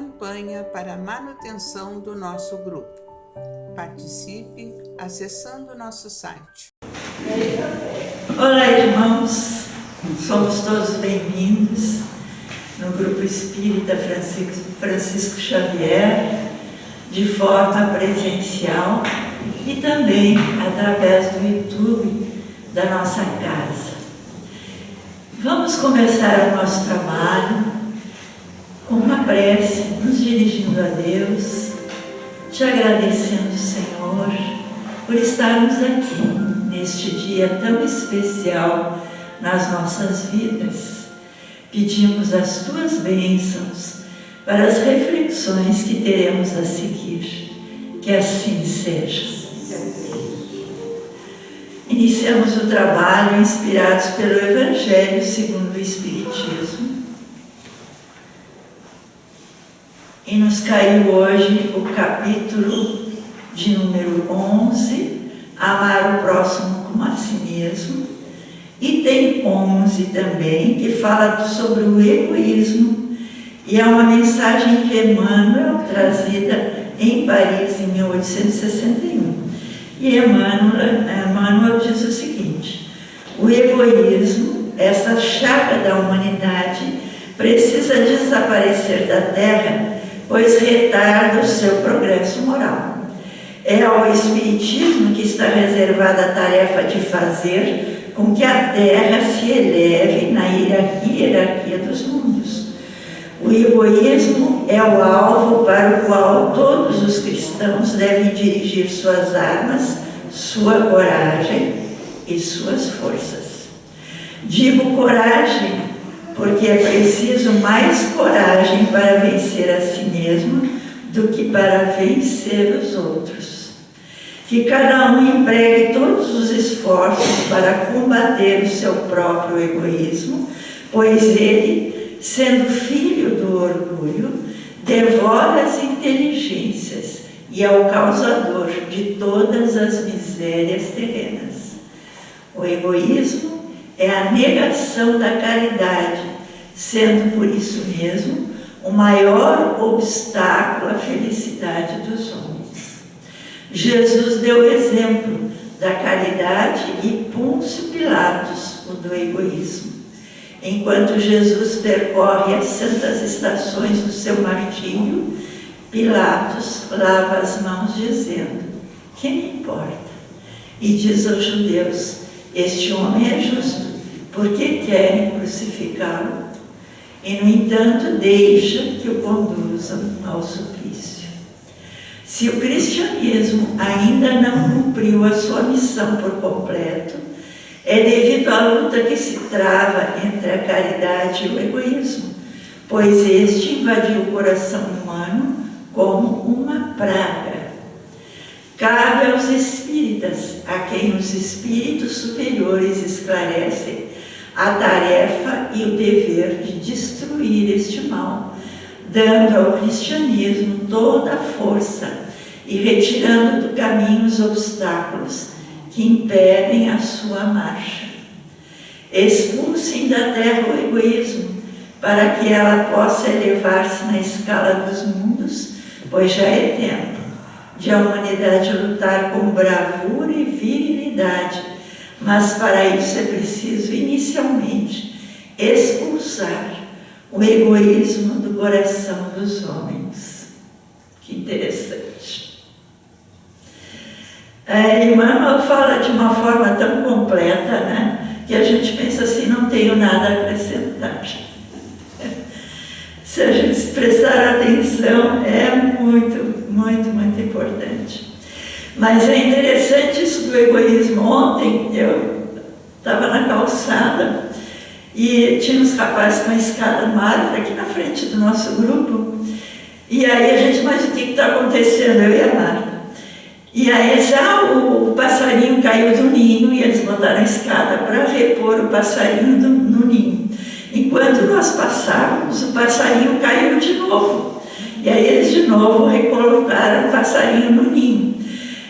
campanha para a manutenção do nosso grupo. Participe acessando o nosso site. Olá, irmãos, somos todos bem-vindos no Grupo Espírita Francisco Xavier, de forma presencial e também através do YouTube da nossa casa. Vamos começar o nosso trabalho com uma prece, nos dirigindo a Deus, te agradecendo, Senhor, por estarmos aqui neste dia tão especial nas nossas vidas. Pedimos as tuas bênçãos para as reflexões que teremos a seguir. Que assim seja. Iniciamos o trabalho inspirados pelo Evangelho segundo o Espiritismo. E nos caiu hoje o capítulo de número 11, Amar o próximo como a si mesmo. E tem 11 também, que fala sobre o egoísmo, e é uma mensagem de Emmanuel, trazida em Paris em 1861. E Emmanuel diz o seguinte: o egoísmo, essa chaga da humanidade, precisa desaparecer da Terra, pois retarda o seu progresso moral. É ao Espiritismo que está reservada a tarefa de fazer com que a Terra se eleve na hierarquia dos mundos. O egoísmo é o alvo para o qual todos os cristãos devem dirigir suas armas, sua coragem e suas forças. Digo coragem porque é preciso mais coragem para vencer a si mesmo do que para vencer os outros. Que cada um empregue todos os esforços para combater o seu próprio egoísmo, pois ele, sendo filho do orgulho, devora as inteligências e é o causador de todas as misérias terrenas. O egoísmo é a negação da caridade, sendo por isso mesmo o maior obstáculo à felicidade dos homens. Jesus deu exemplo da caridade e Pôncio Pilatos o do egoísmo. Enquanto Jesus percorre as santas estações do seu martírio, Pilatos lava as mãos dizendo: que me importa? E diz aos judeus: este homem é justo, por que querem crucificá-lo? E, no entanto, deixa que o conduzam ao suplício. Se o cristianismo ainda não cumpriu a sua missão por completo, é devido à luta que se trava entre a caridade e o egoísmo, pois este invadiu o coração humano como uma praga. Cabe aos espíritas, a quem os espíritos superiores esclarecem, a tarefa e o dever de destruir este mal, dando ao cristianismo toda a força e retirando do caminho os obstáculos que impedem a sua marcha. Expulsem da terra o egoísmo, para que ela possa elevar-se na escala dos mundos, pois já é tempo de a humanidade lutar com bravura e virilidade, mas para isso é preciso inicialmente expulsar o egoísmo do coração dos homens. Que interessante. Emmanuel fala de uma forma tão completa, né, que a gente pensa assim: não tenho nada a acrescentar. Se a gente prestar atenção, é muito, muito, muito importante. Mas é interessante isso do egoísmo. Ontem eu estava na calçada e tinha uns rapazes com a escada no ar aqui na frente do nosso grupo. E aí a gente: mas o que está acontecendo? Eu e a Marta. E aí o passarinho caiu do ninho e eles botaram a escada para repor o passarinho no ninho. Enquanto nós passávamos, o passarinho caiu de novo. E aí eles de novo recolocaram o passarinho no ninho.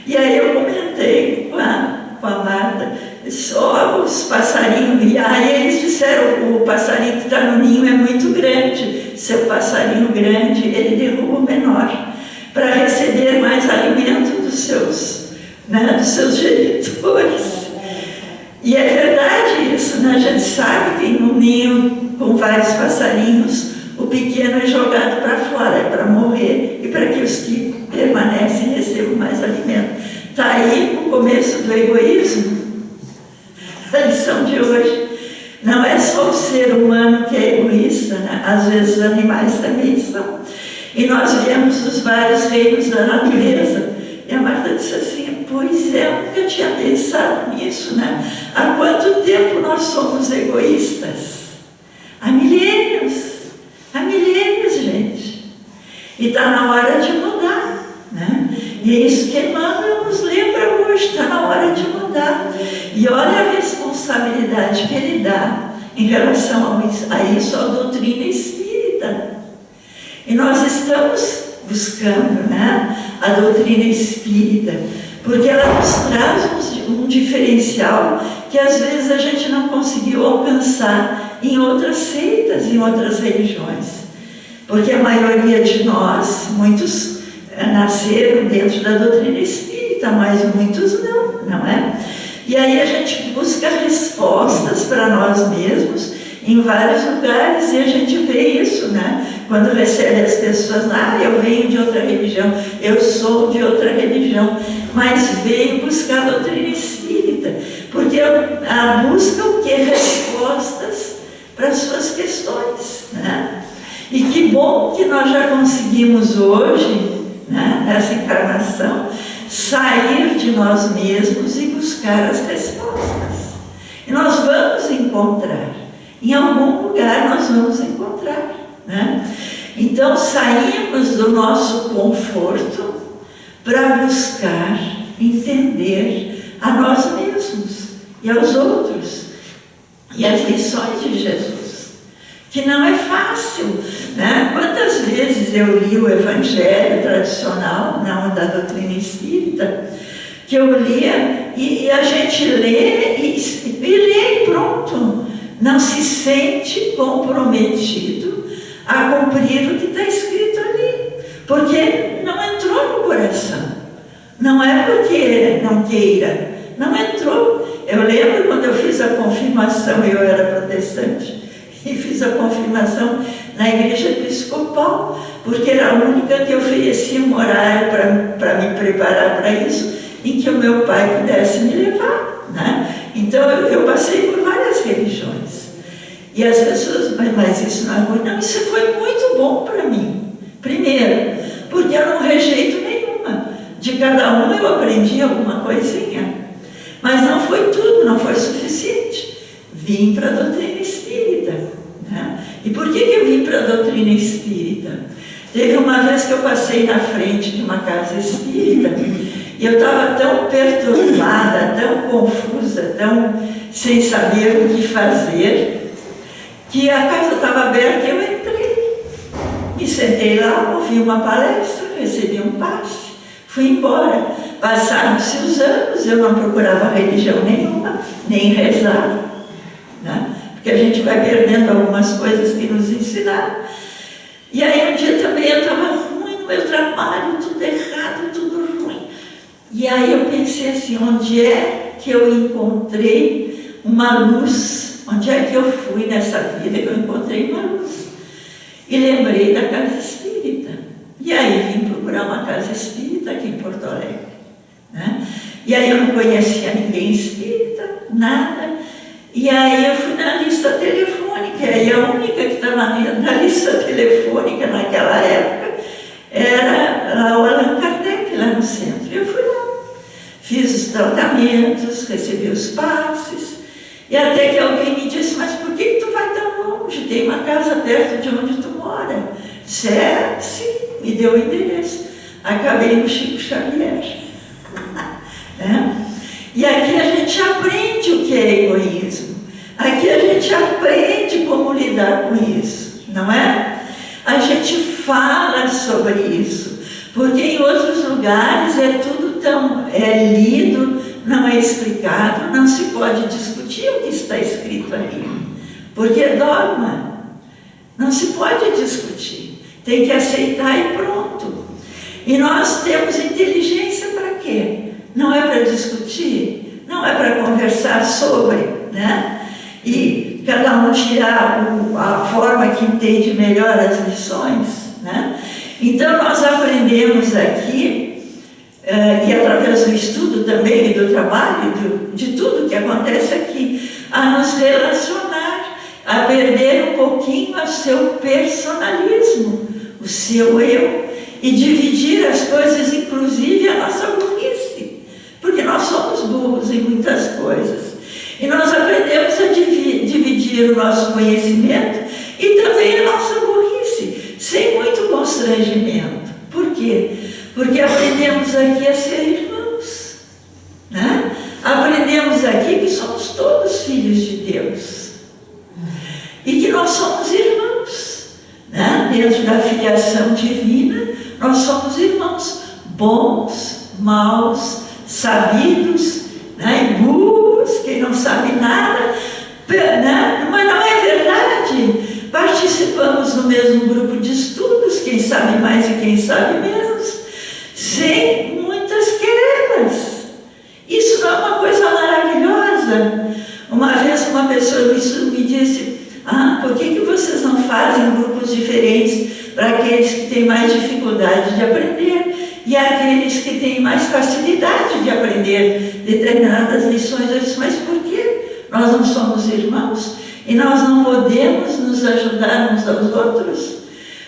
E aí eu comentei com a Marta só os passarinhos. E aí eles disseram, o passarinho que está no ninho é muito grande. Seu passarinho grande, ele derruba o menor, para receber mais alimento dos seus genitores. E é verdade isso, né? A gente sabe que em um ninho com vários passarinhos, o pequeno é jogado para fora, é para morrer e para que os que permanecem recebam mais alimento. Está aí o começo do egoísmo. A lição de hoje não é só o ser humano que é egoísta, né? Às vezes os animais também são. E nós vemos os vários reinos da natureza. E a Marta disse assim, pois é, eu nunca tinha pensado nisso, né? Há quanto tempo nós somos egoístas? Há milênios, gente. E está na hora de mudar, né? E é isso que Emmanuel nos lembra hoje, está na hora de mudar. E olha a responsabilidade que ele dá em relação a isso, a doutrina espírita. E nós estamos buscando, né, a doutrina espírita, porque ela nos traz um diferencial que às vezes a gente não conseguiu alcançar em outras seitas, em outras religiões. Porque a maioria de nós, muitos nasceram dentro da doutrina espírita, mas muitos não é? E aí a gente busca respostas para nós mesmos em vários lugares, e a gente vê isso, né? Quando recebe as pessoas, eu venho de outra religião, eu sou de outra religião, mas veio buscar a doutrina espírita, porque ela busca o quê? Respostas para as suas questões, né? E que bom que nós já conseguimos hoje, né, nessa encarnação, sair de nós mesmos e buscar as respostas. E nós vamos encontrar. Em algum lugar nós vamos encontrar, né? Então saímos do nosso conforto para buscar entender a nós mesmos e aos outros e as lições de Jesus, que não é fácil, né? Quantas vezes eu li o Evangelho tradicional, não da doutrina espírita, que eu lia e a gente lê e lê e pronto. Não se sente comprometido a cumprir o que está escrito ali, porque não entrou no coração. Não é porque não queira, não entrou. Eu lembro quando eu fiz a confirmação, eu era protestante, e fiz a confirmação na igreja episcopal, porque era a única que oferecia um horário para me preparar para isso, em que o meu pai pudesse me levar, né? Então eu passei por várias religiões. E as pessoas, mas isso não é ruim. Não, isso foi muito bom para mim. Primeiro, porque eu não rejeito nenhuma. De cada uma eu aprendi alguma coisinha. Mas não foi tudo, não foi suficiente. Vim para a doutrina espírita, né? E por que eu vim para a doutrina espírita? Teve uma vez que eu passei na frente de uma casa espírita e eu estava tão perturbada, tão confusa, tão sem saber o que fazer, que a casa estava aberta e eu entrei. Me sentei lá, ouvi uma palestra, recebi um passe, fui embora. Passaram-se os anos, eu não procurava religião nenhuma, nem rezava, né? Porque a gente vai perdendo algumas coisas que nos ensinaram. E aí um dia também eu estava ruim no meu trabalho, tudo errado, tudo ruim. E aí eu pensei assim, onde é que eu encontrei uma luz? Onde é que eu fui nessa vida que eu encontrei uma luz? E lembrei da casa espírita. E aí vim procurar uma casa espírita aqui em Porto Alegre, né? E aí eu não conhecia ninguém espírita, nada. E aí eu fui na lista telefônica, e a única que estava na lista telefônica naquela época era o Allan Kardec, lá no centro. E eu fui lá, fiz os tratamentos, recebi os passes, e até que alguém me disse, mas por que tu vai tão longe? Tem uma casa perto de onde tu mora. Sério? Sim, me deu o endereço. Acabei no Chico Xavier. E aqui a gente aprende o que é egoísmo. Aqui a gente aprende como lidar com isso, não é? A gente fala sobre isso, porque em outros lugares é tudo tão lido, não é explicado, não se pode discutir o que está escrito ali, porque é dogma, não se pode discutir, tem que aceitar e pronto. E nós temos inteligência para quê? Não é para discutir, não é para conversar sobre, né? E cada um tirar a forma que entende melhor as lições, né? Então nós aprendemos aqui, e através do estudo também e do trabalho, de tudo que acontece aqui, a nos relacionar, a perder um pouquinho o seu personalismo, o seu eu, e dividir as coisas, inclusive a nossa burrice, porque nós somos burros em muitas coisas. E nós aprendemos a dividir o nosso conhecimento e também a nossa burrice, sem muito constrangimento. Por quê? Porque aprendemos aqui a ser irmãos, né? Aprendemos aqui que somos todos filhos de Deus e que nós somos irmãos, né? Dentro da filiação divina, nós somos irmãos, bons, maus, sabidos, né? E burros, quem não sabe nada, né? Mas não é verdade. Participamos do mesmo grupo de estudos, quem sabe mais e quem sabe menos, sem muitas querelas. Isso não é uma coisa maravilhosa? Uma vez uma pessoa me disse: por que vocês não fazem grupos diferentes para aqueles que têm mais dificuldade de aprender e aqueles que têm mais facilidade de aprender determinadas lições? Eu disse: mas por quê? Nós não somos irmãos? E nós não podemos nos ajudar uns aos outros?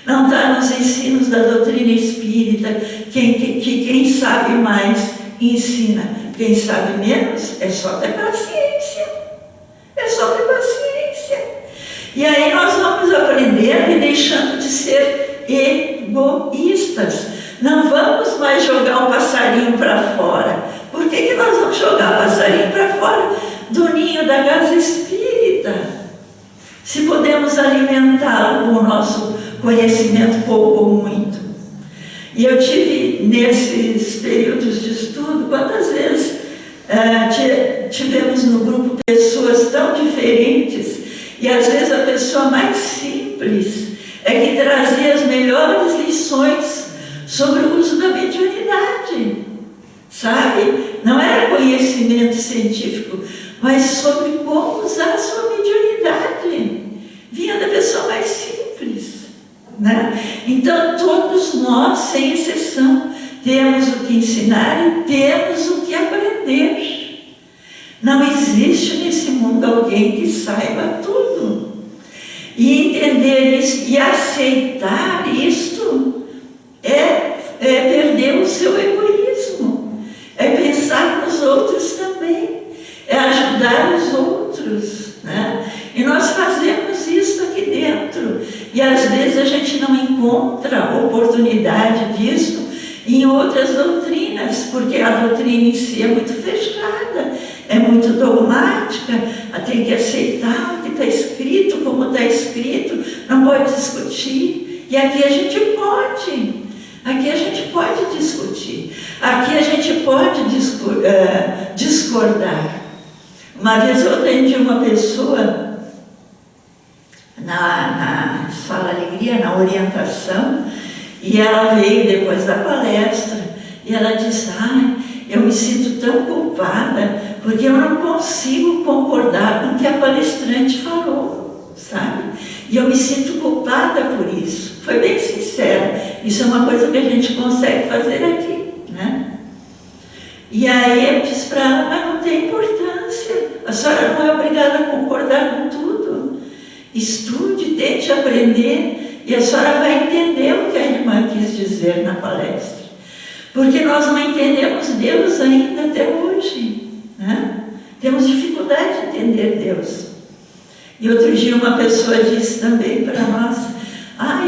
Não está nos ensinos da doutrina espírita que quem sabe mais ensina, quem sabe menos é só ter paciência. É só ter paciência. E aí nós vamos aprender e deixando de ser egoístas. Não vamos mais jogar um passarinho para fora. Por que nós vamos jogar passarinho para fora do ninho da casa espírita? Se podemos alimentá-lo com o nosso conhecimento pouco ou muito. E eu tive, nesses períodos de estudo, quantas vezes tivemos no grupo pessoas tão diferentes, e às vezes a pessoa mais simples é que trazia as melhores lições sobre o uso da mediunidade, sabe? Não era conhecimento científico, mas sobre como usar a sua mediunidade. Vinha da pessoa mais simples, né? Então todos nós, sem exceção, temos o que ensinar e temos o que aprender. Não existe nesse mundo alguém que saiba tudo. E entender isso e aceitar isto é perder o seu egoísmo, é pensar nos outros também, é ajudar os outros, né? E nós fazemos isso aqui dentro, e às vezes a gente não encontra oportunidade disso em outras doutrinas, porque a doutrina em si é muito fechada, é muito dogmática, tem que aceitar o que está escrito, como está escrito, não pode discutir. E aqui a gente pode. Aqui a gente pode discutir, aqui a gente pode discordar. Uma vez eu atendi uma pessoa na Sala Alegria, na orientação, e ela veio depois da palestra, e ela disse: eu me sinto tão culpada, porque eu não consigo concordar com o que a palestrante falou, sabe? E eu me sinto culpada por isso. Foi bem sincera. Isso é uma coisa que a gente consegue fazer aqui, né? E aí eu disse para ela: mas não tem importância. A senhora não é obrigada a concordar com tudo. Estude, tente aprender, e a senhora vai entender o que a irmã quis dizer na palestra. Porque nós não entendemos Deus ainda até hoje, né? Temos dificuldade de entender Deus. E outro dia uma pessoa disse também para nós: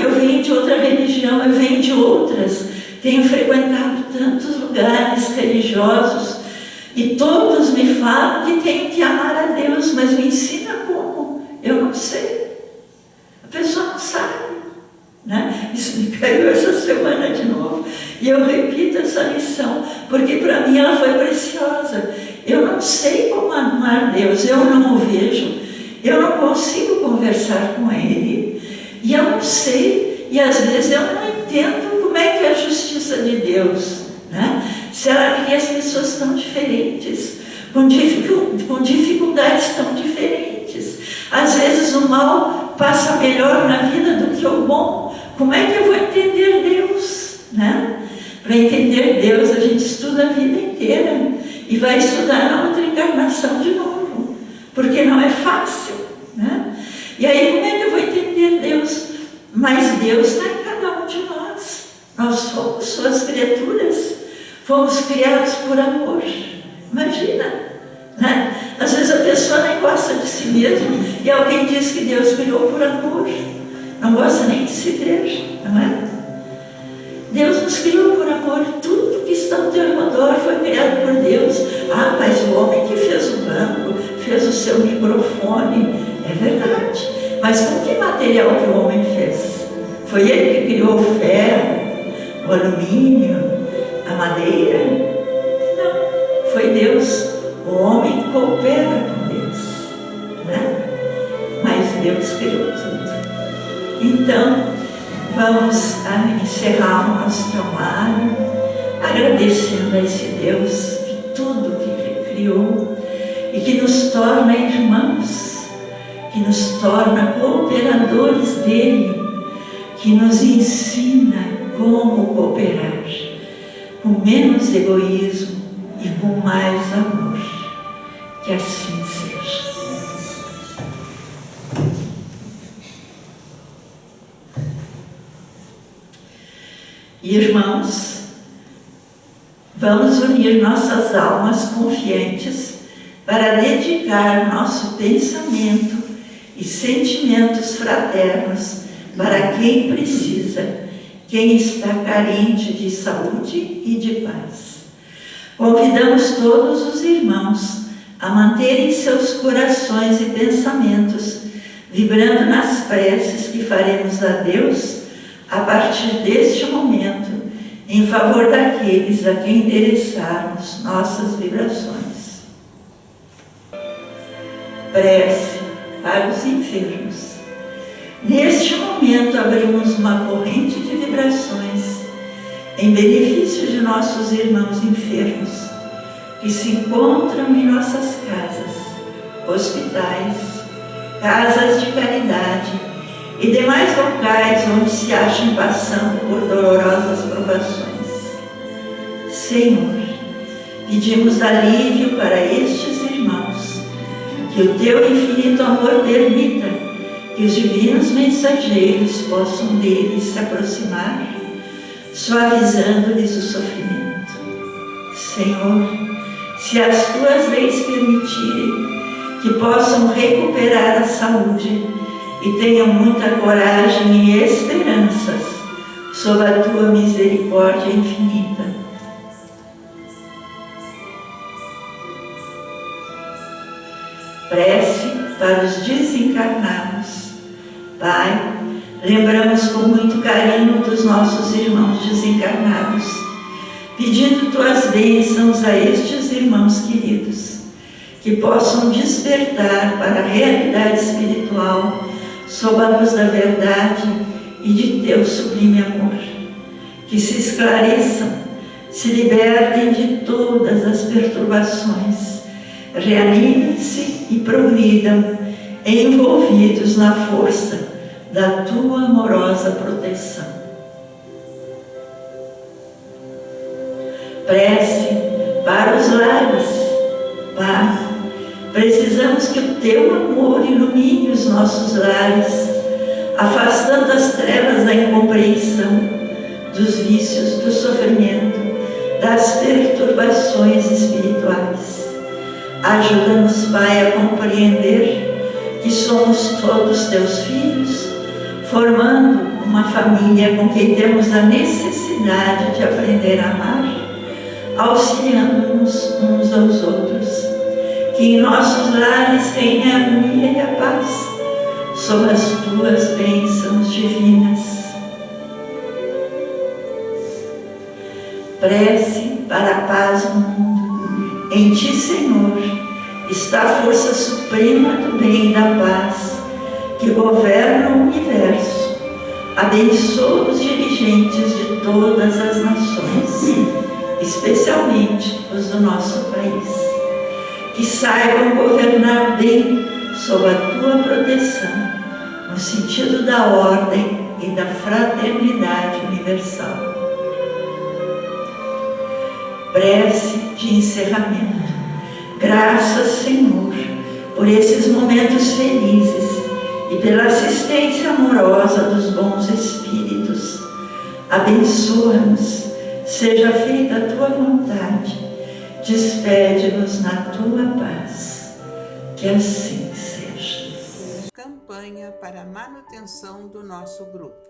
eu venho de outra religião, eu venho de outras, tenho frequentado tantos lugares religiosos e todos me falam que tenho que amar a Deus, mas me ensina como? Eu não sei. A pessoa não sabe, né? Isso me caiu essa semana de novo, e eu repito essa lição, porque para mim ela foi preciosa. Eu não sei como amar Deus, eu não o vejo, eu não consigo conversar com Ele, e eu não sei, e às vezes eu não entendo como é que é a justiça de Deus, né? Se ela cria as pessoas tão diferentes, com dificuldades tão diferentes. Às vezes o mal passa melhor na vida do que o bom. Como é que eu vou entender Deus, né? Para entender Deus, a gente estuda a vida inteira e vai estudar na outra encarnação de novo, porque não é fácil, né? E aí, como é que eu vou entender Deus? Mas Deus está em cada um de nós. Nós somos suas criaturas, fomos criados por amor. Imagina, né? Às vezes a pessoa nem gosta de si mesma e alguém diz que Deus criou por amor. Não gosta nem de se ver, não é? Deus nos criou por amor. Tudo que está ao teu redor foi criado por Deus. Ah, mas o homem que fez o banco, fez o seu microfone, é verdade. Mas com que material que o homem fez? Foi ele que criou o ferro, o alumínio, a madeira? Não, foi Deus. O homem coopera com Deus, né? Mas Deus criou tudo. Então, vamos encerrar o nosso trabalho agradecendo a esse Deus de tudo que criou e que nos torna irmãos, que nos torna cooperadores dele, que nos ensina como cooperar, com menos egoísmo e com mais amor. Que assim seja. Irmãos, vamos unir nossas almas confiantes para dedicar nosso pensamento e sentimentos fraternos para quem precisa, quem está carente de saúde e de paz. Convidamos todos os irmãos a manterem seus corações e pensamentos vibrando nas preces que faremos a Deus a partir deste momento, em favor daqueles a quem endereçarmos nossas vibrações. Prece para os enfermos. Neste momento abrimos uma corrente de vibrações em benefício de nossos irmãos enfermos que se encontram em nossas casas, hospitais, casas de caridade e demais locais onde se achem passando por dolorosas provações. Senhor, pedimos alívio para estes irmãos, que o teu infinito amor permita que os divinos mensageiros possam deles se aproximar, suavizando-lhes o sofrimento. Senhor, se as tuas leis permitirem, que possam recuperar a saúde e tenham muita coragem e esperanças sob a tua misericórdia infinita. Prece para os desencarnados. Pai, lembramos com muito carinho dos nossos irmãos desencarnados, pedindo tuas bênçãos a estes irmãos queridos, que possam despertar para a realidade espiritual sob a luz da verdade e de teu sublime amor, que se esclareçam, se libertem de todas as perturbações, reanimem-se e progridam, envolvidos na força da tua amorosa proteção. Prece para os lares. Pai, precisamos que o teu amor ilumine os nossos lares, afastando as trevas da incompreensão, dos vícios, do sofrimento, das perturbações espirituais. Ajuda-nos, Pai, a compreender que somos todos teus filhos, formando uma família com quem temos a necessidade de aprender a amar, auxiliando-nos uns aos outros. Que em nossos lares reine a harmonia e a paz, sob as tuas bênçãos divinas. Prece para a paz no mundo. em Ti, Senhor, está a força suprema do bem e da paz, que governa o universo. Abençoa os dirigentes de todas as nações, especialmente os do nosso país, que saibam governar bem sob a Tua proteção, no sentido da ordem e da fraternidade universal. Prece de encerramento. Graças, Senhor, por esses momentos felizes e pela assistência amorosa dos bons espíritos. Abençoa-nos, seja feita a Tua vontade, despede-nos na Tua paz. Que assim seja. Campanha para a manutenção do nosso grupo.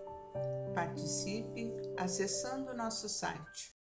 Participe acessando nosso site